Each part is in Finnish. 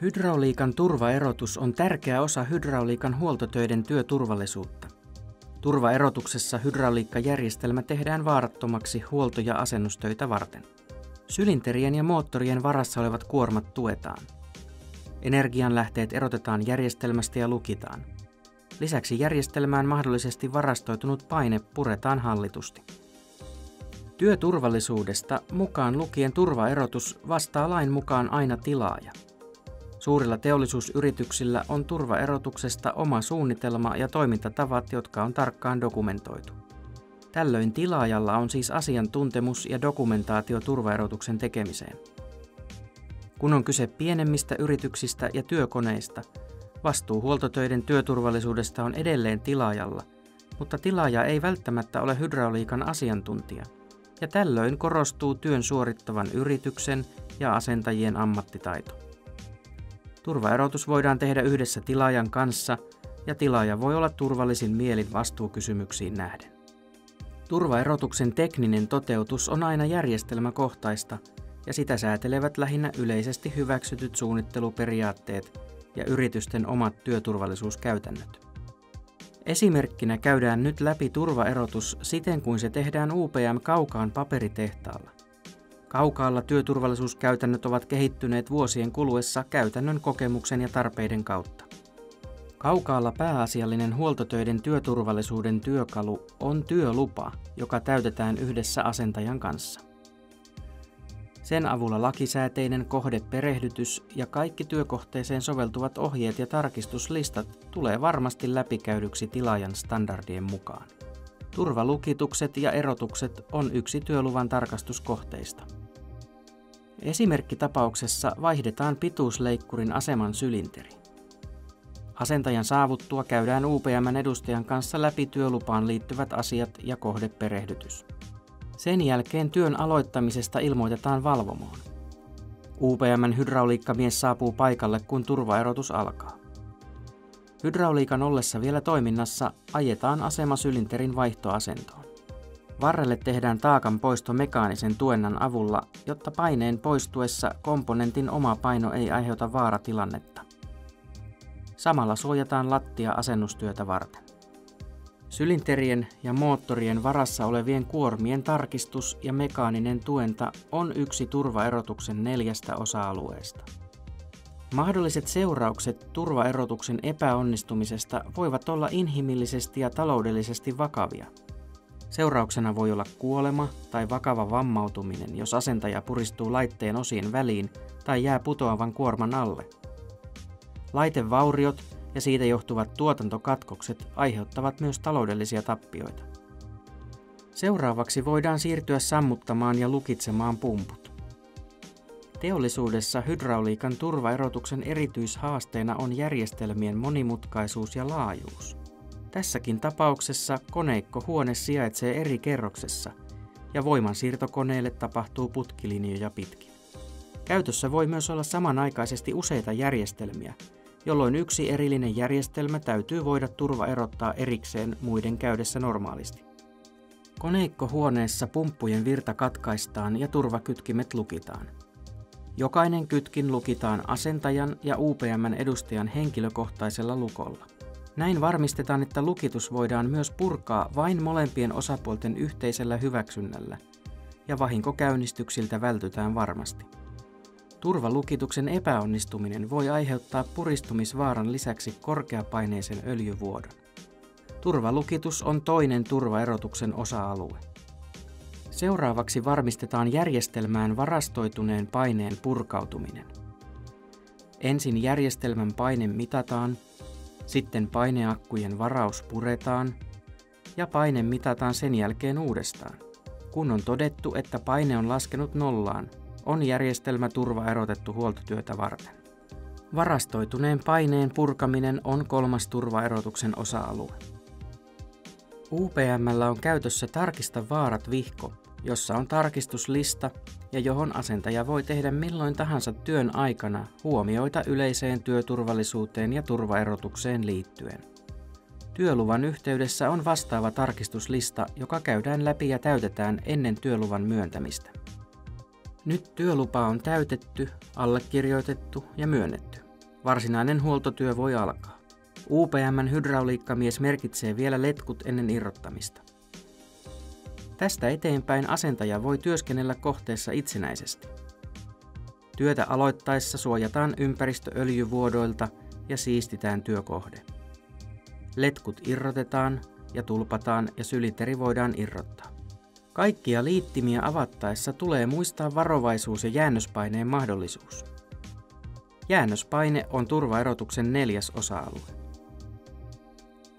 Hydrauliikan turvaerotus on tärkeä osa hydrauliikan huoltotöiden työturvallisuutta. Turvaerotuksessa hydrauliikkajärjestelmä tehdään vaarattomaksi huolto- ja asennustöitä varten. Sylinterien ja moottorien varassa olevat kuormat tuetaan. Energianlähteet erotetaan järjestelmästä ja lukitaan. Lisäksi järjestelmään mahdollisesti varastoitunut paine puretaan hallitusti. Työturvallisuudesta mukaan lukien turvaerotus vastaa lain mukaan aina tilaaja. Suurilla teollisuusyrityksillä on turvaerotuksesta oma suunnitelma ja toimintatavat, jotka on tarkkaan dokumentoitu. Tällöin tilaajalla on siis asiantuntemus ja dokumentaatio turvaerotuksen tekemiseen. Kun on kyse pienemmistä yrityksistä ja työkoneista, vastuu huoltotöiden työturvallisuudesta on edelleen tilaajalla, mutta tilaaja ei välttämättä ole hydrauliikan asiantuntija, ja tällöin korostuu työn suorittavan yrityksen ja asentajien ammattitaito. Turvaerotus voidaan tehdä yhdessä tilaajan kanssa, ja tilaaja voi olla turvallisin mielin vastuukysymyksiin nähden. Turvaerotuksen tekninen toteutus on aina järjestelmäkohtaista, ja sitä säätelevät lähinnä yleisesti hyväksytyt suunnitteluperiaatteet ja yritysten omat työturvallisuuskäytännöt. Esimerkkinä käydään nyt läpi turvaerotus siten kuin se tehdään UPM Kaukaan paperitehtaalla. Kaukaalla työturvallisuuskäytännöt ovat kehittyneet vuosien kuluessa käytännön kokemuksen ja tarpeiden kautta. Kaukaalla pääasiallinen huoltotöiden työturvallisuuden työkalu on työlupa, joka täytetään yhdessä asentajan kanssa. Sen avulla lakisääteinen kohdeperehdytys ja kaikki työkohteeseen soveltuvat ohjeet ja tarkistuslistat tulee varmasti läpikäydyksi tilaajan standardien mukaan. Turvalukitukset ja erotukset on yksi työluvan tarkastuskohteista. Esimerkkitapauksessa vaihdetaan pituusleikkurin aseman sylinteri. Asentajan saavuttua käydään UPM:n edustajan kanssa läpi työlupaan liittyvät asiat ja kohdeperehdytys. Sen jälkeen työn aloittamisesta ilmoitetaan valvomoon. UPM:n hydrauliikkamies saapuu paikalle, kun turvaerotus alkaa. Hydrauliikan ollessa vielä toiminnassa ajetaan asema sylinterin vaihtoasentoon. Varrelle tehdään taakan poisto mekaanisen tuennan avulla, jotta paineen poistuessa komponentin oma paino ei aiheuta vaaratilannetta. Samalla suojataan lattia asennustyötä varten. Sylinterien ja moottorien varassa olevien kuormien tarkistus ja mekaaninen tuenta on yksi turvaerotuksen 4 osa-alueesta. Mahdolliset seuraukset turvaerotuksen epäonnistumisesta voivat olla inhimillisesti ja taloudellisesti vakavia. Seurauksena voi olla kuolema tai vakava vammautuminen, jos asentaja puristuu laitteen osien väliin tai jää putoavan kuorman alle. Laitevauriot ja siitä johtuvat tuotantokatkokset aiheuttavat myös taloudellisia tappioita. Seuraavaksi voidaan siirtyä sammuttamaan ja lukitsemaan pumput. Teollisuudessa hydrauliikan turvaerotuksen erityishaasteena on järjestelmien monimutkaisuus ja laajuus. Tässäkin tapauksessa koneikkohuone sijaitsee eri kerroksessa ja voimansiirtokoneelle tapahtuu putkilinjoja pitkin. Käytössä voi myös olla samanaikaisesti useita järjestelmiä, jolloin yksi erillinen järjestelmä täytyy voida turvaerottaa erikseen muiden käydessä normaalisti. Koneikkohuoneessa pumppujen virta katkaistaan ja turvakytkimet lukitaan. Jokainen kytkin lukitaan asentajan ja UPM:n edustajan henkilökohtaisella lukolla. Näin varmistetaan, että lukitus voidaan myös purkaa vain molempien osapuolten yhteisellä hyväksynnällä, ja vahinkokäynnistyksiltä vältytään varmasti. Turvalukituksen epäonnistuminen voi aiheuttaa puristumisvaaran lisäksi korkeapaineisen öljyvuodon. Turvalukitus on toinen turvaerotuksen osa-alue. Seuraavaksi varmistetaan järjestelmään varastoituneen paineen purkautuminen. Ensin järjestelmän paine mitataan, sitten paineakkujen varaus puretaan ja paine mitataan sen jälkeen uudestaan. Kun on todettu, että paine on laskenut nollaan, on järjestelmä turvaerotettu huoltotyötä varten. Varastoituneen paineen purkaminen on 3. turvaerotuksen osa-alue. UPM:llä on käytössä Tarkista vaarat-vihko, jossa on tarkistuslista ja johon asentaja voi tehdä milloin tahansa työn aikana huomioita yleiseen työturvallisuuteen ja turvaerotukseen liittyen. Työluvan yhteydessä on vastaava tarkistuslista, joka käydään läpi ja täytetään ennen työluvan myöntämistä. Nyt työlupa on täytetty, allekirjoitettu ja myönnetty. Varsinainen huoltotyö voi alkaa. UPM:n hydrauliikkamies merkitsee vielä letkut ennen irrottamista. Tästä eteenpäin asentaja voi työskennellä kohteessa itsenäisesti. Työtä aloittaessa suojataan ympäristö öljyvuodoilta ja siistitään työkohde. Letkut irrotetaan ja tulpataan ja sylinteri voidaan irrottaa. Kaikkia liittimiä avattaessa tulee muistaa varovaisuus ja jäännöspaineen mahdollisuus. Jäännöspaine on turvaerotuksen 4. osa-alue.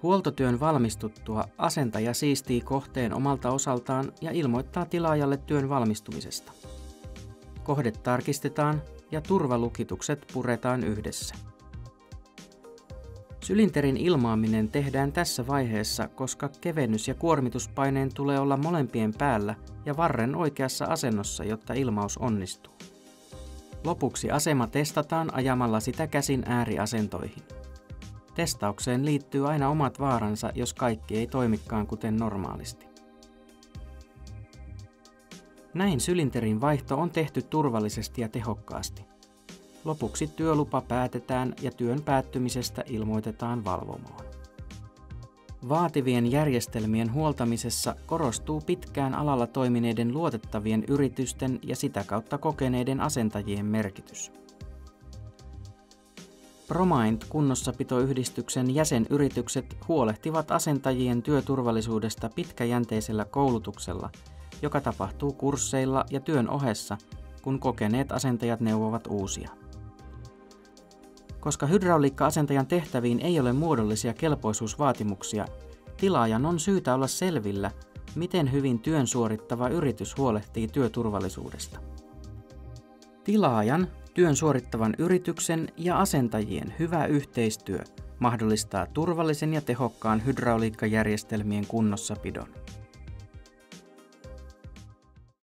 Huoltotyön valmistuttua asentaja siistii kohteen omalta osaltaan ja ilmoittaa tilaajalle työn valmistumisesta. Kohde tarkistetaan ja turvalukitukset puretaan yhdessä. Sylinterin ilmaaminen tehdään tässä vaiheessa, koska kevennys- ja kuormituspaineen tulee olla molempien päällä ja varren oikeassa asennossa, jotta ilmaus onnistuu. Lopuksi asema testataan ajamalla sitä käsin ääriasentoihin. Testaukseen liittyy aina omat vaaransa, jos kaikki ei toimikaan kuten normaalisti. Näin sylinterin vaihto on tehty turvallisesti ja tehokkaasti. Lopuksi työlupa päätetään ja työn päättymisestä ilmoitetaan valvomoon. Vaativien järjestelmien huoltamisessa korostuu pitkään alalla toimineiden luotettavien yritysten ja sitä kautta kokeneiden asentajien merkitys. ProMind kunnossapitoyhdistyksen jäsenyritykset huolehtivat asentajien työturvallisuudesta pitkäjänteisellä koulutuksella, joka tapahtuu kursseilla ja työn ohessa, kun kokeneet asentajat neuvovat uusia. Koska hydrauliikka-asentajan tehtäviin ei ole muodollisia kelpoisuusvaatimuksia, tilaajan on syytä olla selvillä, miten hyvin työn suorittava yritys huolehtii työturvallisuudesta. Tilaajan, työn suorittavan yrityksen ja asentajien hyvä yhteistyö mahdollistaa turvallisen ja tehokkaan hydrauliikkajärjestelmien kunnossapidon.